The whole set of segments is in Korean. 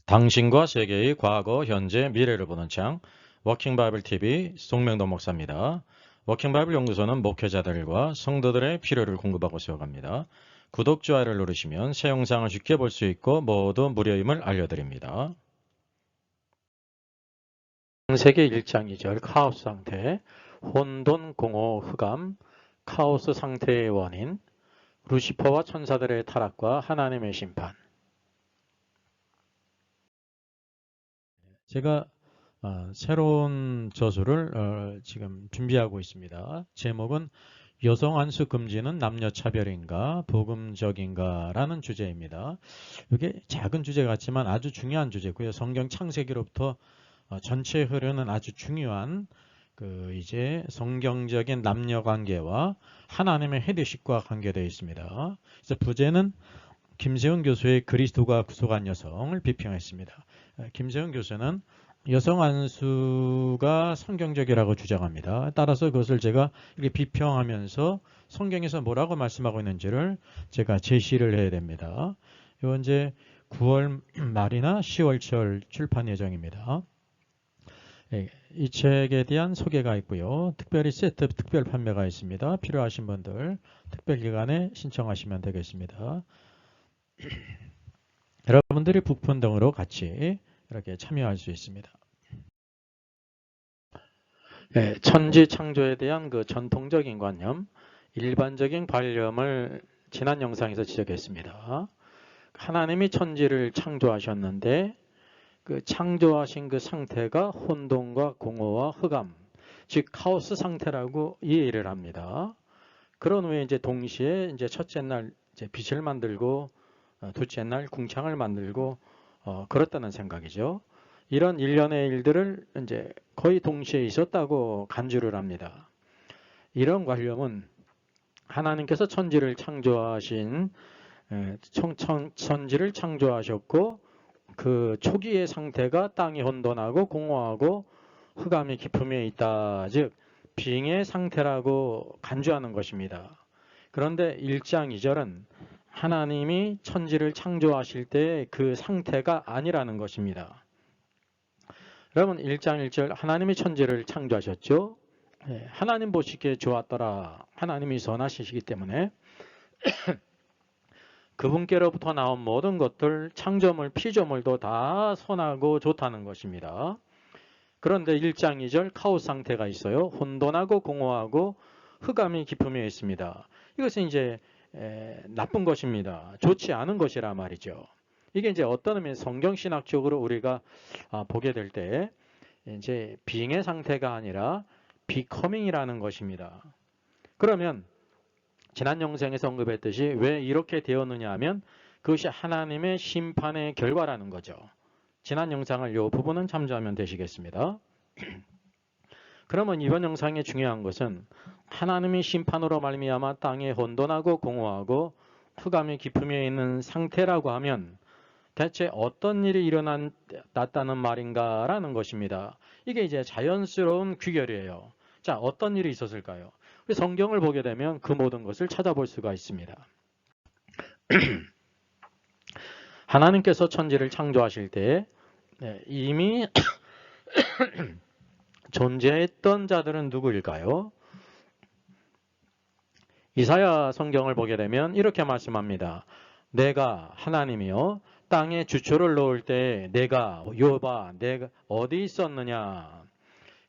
당신과 세계의 과거, 현재, 미래를 보는 창 워킹 바이블 TV 송명도 목사입니다. 워킹 바이블 연구소는 목회자들과 성도들의 필요를 공급하고 세워갑니다. 구독, 좋아요를 누르시면 새 영상을 쉽게 볼 수 있고 모두 무료임을 알려드립니다. 창세기 1장 2절 카오스 상태, 혼돈, 공허, 흑암, 카오스 상태의 원인, 루시퍼와 천사들의 타락과 하나님의 심판. 제가 새로운 저술을 지금 준비하고 있습니다. 제목은 여성 안수 금지는 남녀 차별인가 복음적인가 라는 주제입니다. 이게 작은 주제 같지만 아주 중요한 주제고요. 성경 창세기로부터 전체에 흐르는 아주 중요한 이제 성경적인 남녀 관계와 하나님의 헤드십과 관계되어 있습니다. 그래서 부제는 김세훈 교수의 그리스도가 구속한 여성을 비평했습니다. 김세훈 교수는 여성 안수가 성경적이라고 주장합니다. 따라서 그것을 제가 이렇게 비평하면서 성경에서 뭐라고 말씀하고 있는지를 제가 제시를 해야 됩니다. 이건 이제 9월 말이나 10월철 출판 예정입니다. 이 책에 대한 소개가 있고요. 특별히 세트 특별 판매가 있습니다. 필요하신 분들 특별 기간에 신청하시면 되겠습니다. 여러분들이 북폰 등으로 같이 이렇게 참여할 수 있습니다. 천지 창조에 대한 전통적인 관념, 일반적인 관념을 지난 영상에서 지적했습니다. 하나님이 천지를 창조하셨는데 창조하신 그 상태가 혼돈과 공허와 흑암, 즉 카오스 상태라고 이해를 합니다. 그런 후에 이제 동시에 이제 첫째 날 이제 빛을 만들고 둘째 날 궁창을 만들고 그렇다는 생각이죠. 이런 일련의 일들을 이제 거의 동시에 있었다고 간주를 합니다. 이런 관념은 하나님께서 천지를 창조하신 천지를 창조하셨고 그 초기의 상태가 땅이 혼돈하고 공허하고 흑암이 깊음에 있다. 즉 빙의 상태라고 간주하는 것입니다. 그런데 1장 2절은 하나님이 천지를 창조하실 때 그 상태가 아니라는 것입니다. 여러분 1장 1절 하나님이 천지를 창조하셨죠. 하나님 보시기에 좋았더라. 하나님이 선하시기 때문에 그분께로부터 나온 모든 것들 창조물 피조물도 다 선하고 좋다는 것입니다. 그런데 1장 2절 카오스 상태가 있어요. 혼돈하고 공허하고 흑암이 깊음에 있습니다. 이것은 이제 나쁜 것입니다. 좋지 않은 것이라 말이죠. 이게 이제 어떤 의미에서 성경신학적으로 우리가 보게 될 때 이제 빙의 상태가 아니라 비커밍이라는 것입니다. 그러면 지난 영상에서 언급했듯이 왜 이렇게 되었느냐 하면 그것이 하나님의 심판의 결과라는 거죠. 지난 영상을 이 부분은 참조하면 되시겠습니다. 그러면 이번 영상의 중요한 것은 하나님이 심판으로 말미암아 땅에 혼돈하고 공허하고 흑암이 깊음에 있는 상태라고 하면 대체 어떤 일이 일어났다는 말인가라는 것입니다. 이게 이제 자연스러운 귀결이에요. 자, 어떤 일이 있었을까요? 성경을 보게 되면 그 모든 것을 찾아볼 수가 있습니다. 하나님께서 천지를 창조하실 때 이미 존재했던 자들은 누구일까요? 이사야 성경을 보게 되면 이렇게 말씀합니다. 내가 하나님이요 땅에 주초를 놓을 때 내가 여호와 내가 어디 있었느냐.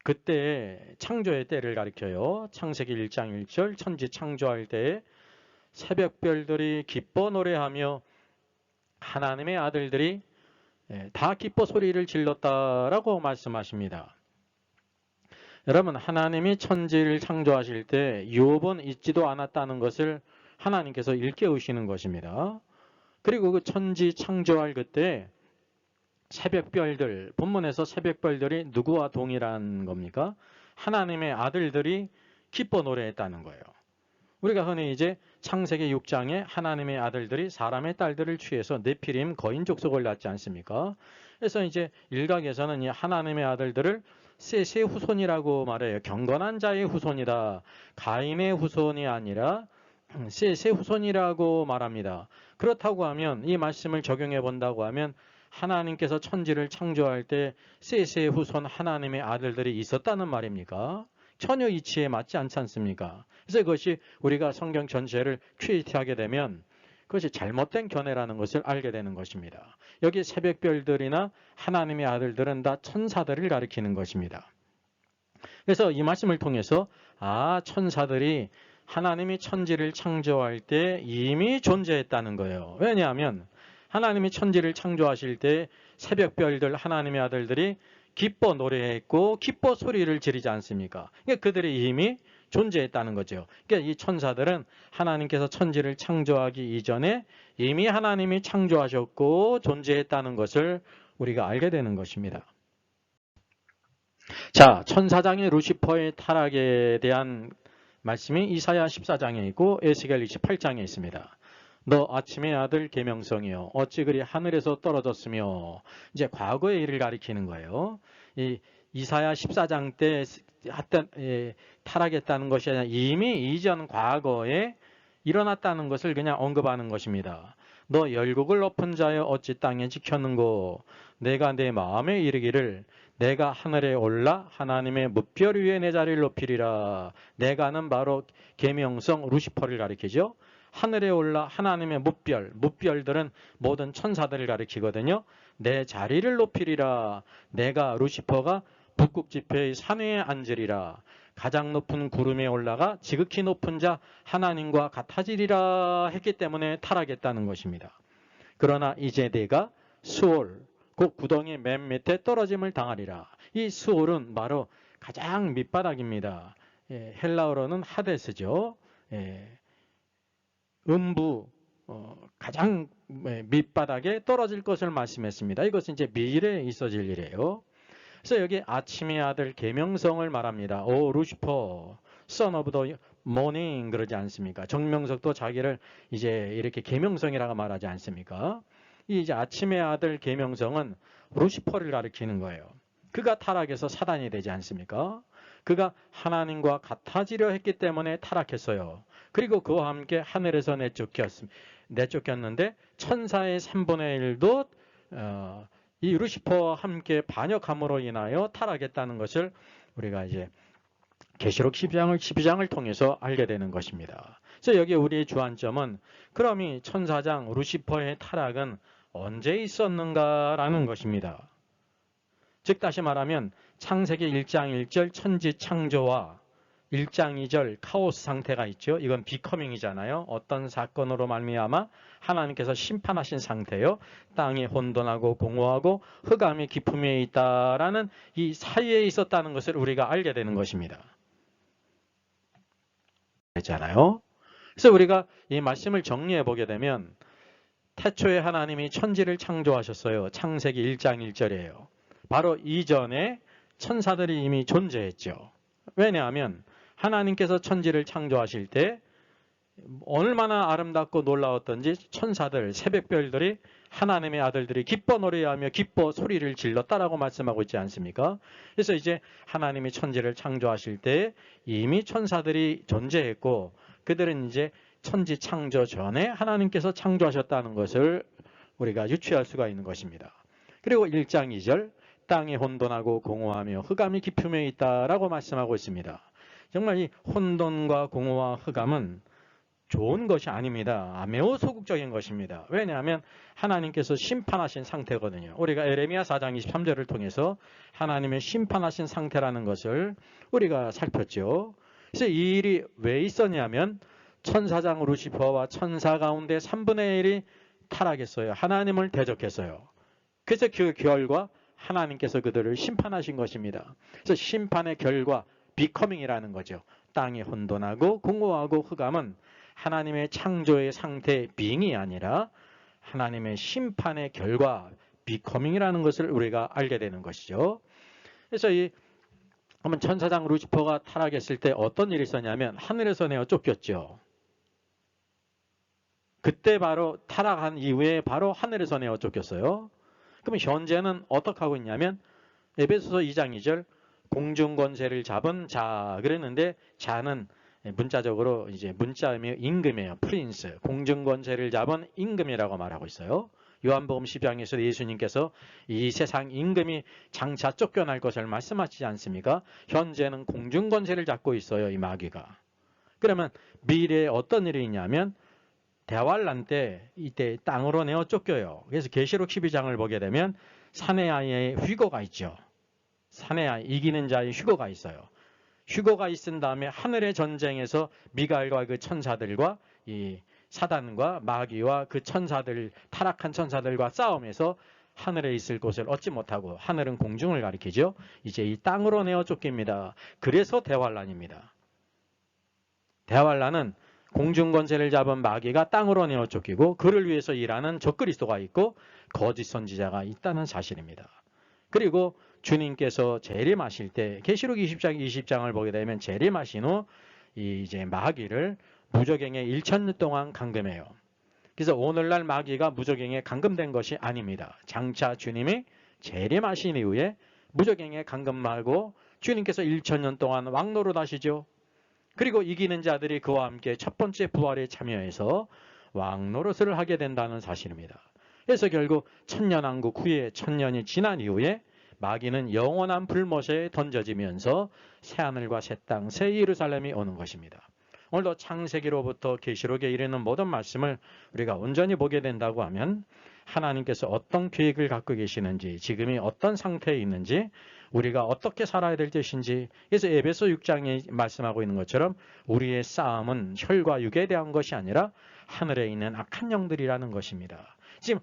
그때 창조의 때를 가리켜요. 창세기 1장 1절 천지 창조할 때에 새벽별들이 기뻐 노래하며 하나님의 아들들이 다 기뻐 소리를 질렀다라고 말씀하십니다. 여러분 하나님이 천지를 창조하실 때 유업은 있지도 않았다는 것을 하나님께서 일깨우시는 것입니다. 그리고 그 천지 창조할 그때 새벽별들, 본문에서 새벽별들이 누구와 동일한 겁니까? 하나님의 아들들이 기뻐 노래했다는 거예요. 우리가 흔히 이제 창세기 6장에 하나님의 아들들이 사람의 딸들을 취해서 네피림 거인 족속을 낳지 않습니까? 그래서 이제 일각에서는 이 하나님의 아들들을 셋의 후손이라고 말해요. 경건한 자의 후손이다. 가인의 후손이 아니라 셋의 후손이라고 말합니다. 그렇다고 하면 이 말씀을 적용해 본다고 하면 하나님께서 천지를 창조할 때 셋의 후손 하나님의 아들들이 있었다는 말입니까? 전혀 이치에 맞지 않지 않습니까? 그래서 그것이 우리가 성경 전체를 큐이티하게 되면 그것이 잘못된 견해라는 것을 알게 되는 것입니다. 여기 새벽별들이나 하나님의 아들들은 다 천사들을 가리키는 것입니다. 그래서 이 말씀을 통해서 천사들이 하나님이 천지를 창조할 때 이미 존재했다는 거예요. 왜냐하면 하나님이 천지를 창조하실 때 새벽별들 하나님의 아들들이 기뻐 노래했고 기뻐 소리를 지르지 않습니까? 그러니까 그들이 이미 존재했다는 거죠. 그러니까 이 천사들은 하나님께서 천지를 창조하기 이전에 이미 하나님이 창조하셨고 존재했다는 것을 우리가 알게 되는 것입니다. 자, 천사장의 루시퍼의 타락에 대한 말씀이 이사야 14장에 있고 에스겔 28장에 있습니다. 너 아침의 아들 계명성이요 어찌 그리 하늘에서 떨어졌으며, 이제 과거의 일을 가리키는 거예요. 이 이사야 14장 때 타락했다는 것이 아니라 이미 이전 과거에 일어났다는 것을 그냥 언급하는 것입니다. 너 열국을 높은 자여 어찌 땅에 지켰는고, 내가 내 마음에 이르기를 내가 하늘에 올라 하나님의 무별 위에 내 자리를 높이리라. 내가는 바로 계명성 루시퍼를 가리키죠. 하늘에 올라 하나님의 무별들은 모든 천사들을 가리키거든요. 내 자리를 높이리라. 내가 루시퍼가 북극 지폐의 산 위에 앉으리라. 가장 높은 구름에 올라가 지극히 높은 자 하나님과 같아지리라 했기 때문에 타락했다는 것입니다. 그러나 이제 내가 수올, 그 구덩이 맨 밑에 떨어짐을 당하리라. 이 수올은 바로 가장 밑바닥입니다. 헬라어로는 하데스죠. 음부 가장 밑바닥에 떨어질 것을 말씀했습니다. 이것은 이제 미래에 있어질 일이에요. 그래서 여기 아침의 아들 계명성을 말합니다. 오 루시퍼, son of the morning 그러지 않습니까? 정명석도 자기를 이제 이렇게 계명성이라고 말하지 않습니까? 이 이제 아침의 아들 계명성은 루시퍼를 가리키는 거예요. 그가 타락해서 사단이 되지 않습니까? 그가 하나님과 같아지려 했기 때문에 타락했어요. 그리고 그와 함께 하늘에서 내쫓겼는데 천사의 3분의 1도 이 루시퍼와 함께 반역함으로 인하여 타락했다는 것을 우리가 이제 계시록 12장을 통해서 알게 되는 것입니다. 그래서 여기 우리의 주안점은 그럼 이 천사장 루시퍼의 타락은 언제 있었는가라는 것입니다. 즉 다시 말하면 창세기 1장 1절 천지 창조와 1장 2절 카오스 상태가 있죠. 이건 비커밍이잖아요. 어떤 사건으로 말미암아 하나님께서 심판하신 상태요. 땅이 혼돈하고 공허하고 흑암이 깊음에 있다라는 이 사이에 있었다는 것을 우리가 알게 되는 것입니다. 그렇잖아요. 그래서 우리가 이 말씀을 정리해 보게 되면 태초에 하나님이 천지를 창조하셨어요. 창세기 1장 1절이에요. 바로 이전에 천사들이 이미 존재했죠. 왜냐하면 하나님께서 천지를 창조하실 때 얼마나 아름답고 놀라웠던지 천사들, 새벽별들이 하나님의 아들들이 기뻐 노래하며 기뻐 소리를 질렀다라고 말씀하고 있지 않습니까? 그래서 이제 하나님이 천지를 창조하실 때 이미 천사들이 존재했고 그들은 이제 천지 창조 전에 하나님께서 창조하셨다는 것을 우리가 유추할 수가 있는 것입니다. 그리고 1장 2절 땅이 혼돈하고 공허하며 흑암이 깊음에 있다라고 말씀하고 있습니다. 정말 이 혼돈과 공허와 흑암은 좋은 것이 아닙니다. 매우 소극적인 것입니다. 왜냐하면 하나님께서 심판하신 상태거든요. 우리가 에레미야 4장 23절을 통해서 하나님의 심판하신 상태라는 것을 우리가 살폈죠. 그래서 이 일이 왜 있었냐면 천사장 루시퍼와 천사 가운데 3분의 1이 타락했어요. 하나님을 대적했어요. 그래서 그 결과 하나님께서 그들을 심판하신 것입니다. 그래서 심판의 결과 비커밍이라는 거죠. 땅이 혼돈하고 공허하고 흑암은 하나님의 창조의 상태 빙이 아니라 하나님의 심판의 결과 비커밍이라는 것을 우리가 알게 되는 것이죠. 그래서 한번 천사장 루시퍼가 타락했을 때 어떤 일이 있었냐면 하늘에서 내어 쫓겼죠. 그때 바로 타락한 이후에 바로 하늘에서 내어 쫓겼어요. 그럼 현재는 어떻게 하고 있냐면 에베소서 2장 2절 공중 권세를 잡은 자 그랬는데 자는 문자적으로 이제 문자이며 임금이에요. 프린스 공중 권세를 잡은 임금이라고 말하고 있어요. 요한복음 12장에서 예수님께서 이 세상 임금이 장차 쫓겨날 것을 말씀하시지 않습니까? 현재는 공중권세를 잡고 있어요, 이 마귀가. 그러면 미래에 어떤 일이 있냐면 대환란 때 이때 땅으로 내어 쫓겨요. 그래서 계시록 12장을 보게 되면 사내아이의 휴거가 있죠. 사내아이, 이기는 자의 휴거가 있어요. 휴거가 있은 다음에 하늘의 전쟁에서 미가엘과 그 천사들과 이 사단과 마귀와 그 천사들, 타락한 천사들과 싸움에서 하늘에 있을 곳을 얻지 못하고, 하늘은 공중을 가리키죠. 이제 이 땅으로 내어 쫓깁니다. 그래서 대환란입니다. 대환란은 공중 권세를 잡은 마귀가 땅으로 내어 쫓기고 그를 위해서 일하는 적그리스도가 있고 거짓 선지자가 있다는 사실입니다. 그리고 주님께서 재림하실 때 계시록 20장을 보게 되면 재림하신 후 이제 마귀를 무저갱에 1000년 동안 감금해요. 그래서 오늘날 마귀가 무저갱에 감금된 것이 아닙니다. 장차 주님이 재림하신 이후에 무저갱에 감금하고 주님께서 1000년 동안 왕노릇 하시죠. 그리고 이기는 자들이 그와 함께 첫 번째 부활에 참여해서 왕노릇을 하게 된다는 사실입니다. 그래서 결국 천년왕국 후에 1000년이 지난 이후에 마귀는 영원한 불못에 던져지면서 새하늘과 새 땅, 새 예루살렘이 오는 것입니다. 오늘도 창세기로부터 계시록에 이르는 모든 말씀을 우리가 온전히 보게 된다고 하면 하나님께서 어떤 계획을 갖고 계시는지, 지금이 어떤 상태에 있는지, 우리가 어떻게 살아야 될 것인지, 그래서 에베소 6장에 말씀하고 있는 것처럼 우리의 싸움은 혈과 육에 대한 것이 아니라 하늘에 있는 악한 영들이라는 것입니다. 지금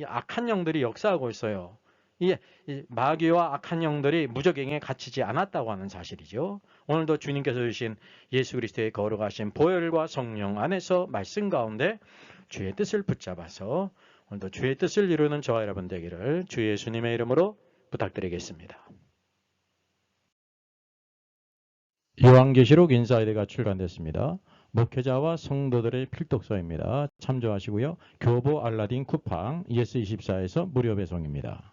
악한 영들이 역사하고 있어요. 이 마귀와 악한 영들이 무저갱에 갇히지 않았다고 하는 사실이죠. 오늘도 주님께서 주신 예수 그리스도의 거룩하신 보혈과 성령 안에서 말씀 가운데 주의 뜻을 붙잡아서 오늘도 주의 뜻을 이루는 저와 여러분 되기를 주 예수님의 이름으로 부탁드리겠습니다. 요한계시록 인사이드가 출간됐습니다. 목회자와 성도들의 필독서입니다. 참조하시고요. 교보 알라딘 쿠팡 ES24에서 무료 배송입니다.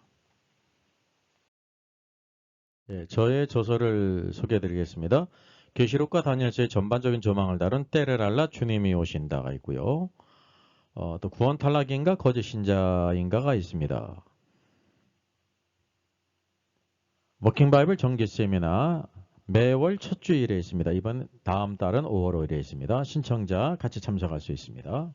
저의 저서를 소개해드리겠습니다. 계시록과 다니엘서의 전반적인 조망을 다룬 때를 알라 주님이 오신다가 있고요. 또 구원 탈락인가 거짓 신자인가가 있습니다. 워킹 바이블 정기 세미나 매월 첫 주일에 있습니다. 다음 달은 5월 5일에 있습니다. 신청자 같이 참석할 수 있습니다.